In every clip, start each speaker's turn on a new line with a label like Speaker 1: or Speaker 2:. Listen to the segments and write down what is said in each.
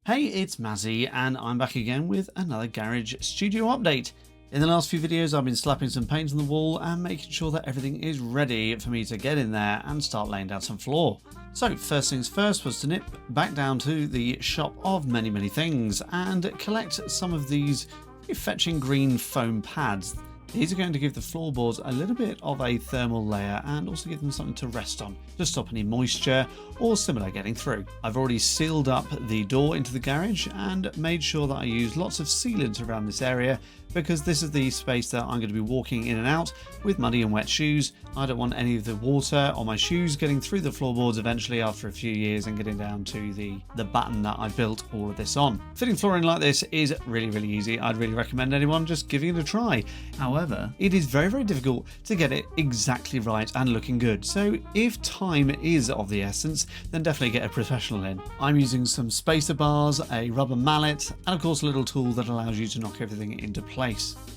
Speaker 1: Hey, it's Mazzy, and I'm back again with another Garage Studio update. In the last few videos, I've been slapping some paint on the wall and making sure that everything is ready for me to get in there and start laying down some floor. So first things first was to nip back down to the shop of many things and collect some of these fetching green foam pads. These are going to give the floorboards a little bit of a thermal layer and also give them something to rest on to stop any moisture or similar getting through. I've already sealed up the door into the garage and made sure that I use lots of sealant around this area because this is the space that I'm going to be walking in and out with muddy and wet shoes. I don't want any of the water on my shoes getting through the floorboards eventually after a few years and getting down to the button that I built all of this on. Fitting flooring like this is really easy. I'd really recommend anyone just giving it a try. However, it is very difficult to get it exactly right and looking good. So if time is of the essence, then definitely get a professional in. I'm using some spacer bars, a rubber mallet, and of course a little tool that allows you to knock everything into place.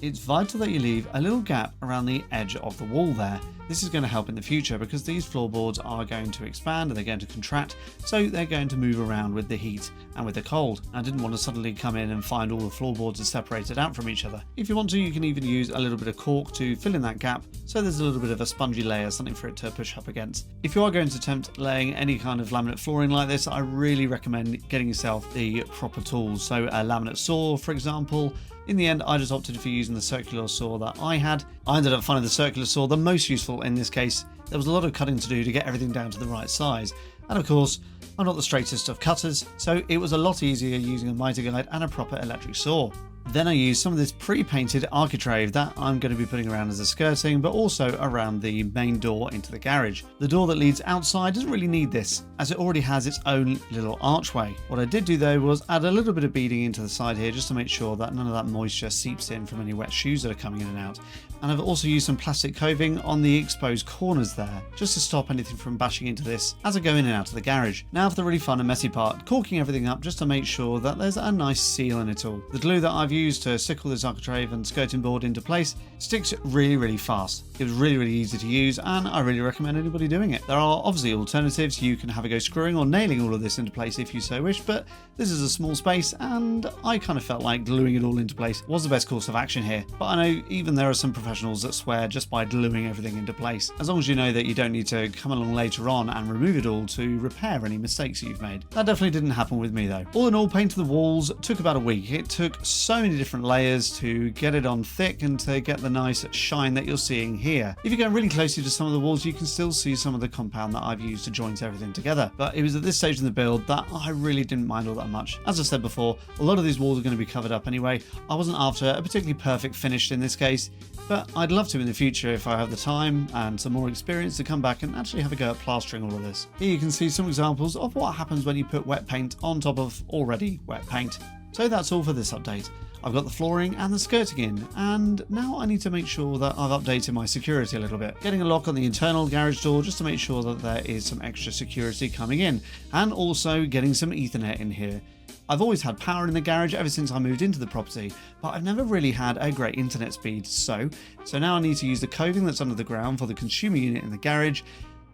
Speaker 1: It's vital that you leave a little gap around the edge of the wall there. This is going to help in the future because these floorboards are going to expand and they're going to contract, so they're going to move around with the heat and with the cold. I didn't want to suddenly come in and find all the floorboards are separated out from each other. If you want to, you can even use a little bit of caulk to fill in that gap, so there's a little bit of a spongy layer, something for it to push up against. If you are going to attempt laying any kind of laminate flooring like this, I really recommend getting yourself the proper tools. So a laminate saw, for example. In the end, I just opted for using the circular saw that I had. I ended up finding the circular saw the most useful in this case. There was a lot of cutting to do to get everything down to the right size. And of course, I'm not the straightest of cutters, so it was a lot easier using a miter guide and a proper electric saw. Then I used some of this pre-painted architrave that I'm going to be putting around as a skirting, but also around the main door into the garage. The door that leads outside doesn't really need this, as it already has its own little archway. What I did do though was add a little bit of beading into the side here just to make sure that none of that moisture seeps in from any wet shoes that are coming in and out. And I've also used some plastic coving on the exposed corners there, just to stop anything from bashing into this as I go in and out of the garage. Now for the really fun and messy part, caulking everything up just to make sure that there's a nice seal in it all. The glue that I've used to sickle this architrave and skirting board into place sticks really fast. It was really easy to use and I really recommend anybody doing it. There are obviously alternatives. You can have a go screwing or nailing all of this into place if you so wish, but this is a small space and I kind of felt like gluing it all into place was the best course of action here. But I know even there are some professionals that swear just by gluing everything into place, as long as you know that you don't need to come along later on and remove it all to repair any mistakes you've made. That definitely didn't happen with me though. All in all, painting the walls took about a week. It took so many different layers to get it on thick and to get the nice shine that you're seeing here. If you go really closely to some of the walls, you can still see some of the compound that I've used to joint everything together. But it was at this stage in the build that I really didn't mind all that much. As I said before, a lot of these walls are going to be covered up anyway. I wasn't after a particularly perfect finish in this case, but I'd love to in the future if I have the time and some more experience to come back and actually have a go at plastering all of this. Here you can see some examples of what happens when you put wet paint on top of already wet paint. So that's all for this update. I've got the flooring and the skirting in, and now I need to make sure that I've updated my security a little bit. Getting a lock on the internal garage door just to make sure that there is some extra security coming in, and also getting some Ethernet in here. I've always had power in the garage ever since I moved into the property, but I've never really had a great internet speed, so now I need to use the coding that's under the ground for the consumer unit in the garage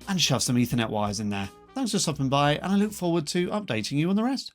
Speaker 1: and shove some Ethernet wires in there. Thanks for stopping by, and I look forward to updating you on the rest.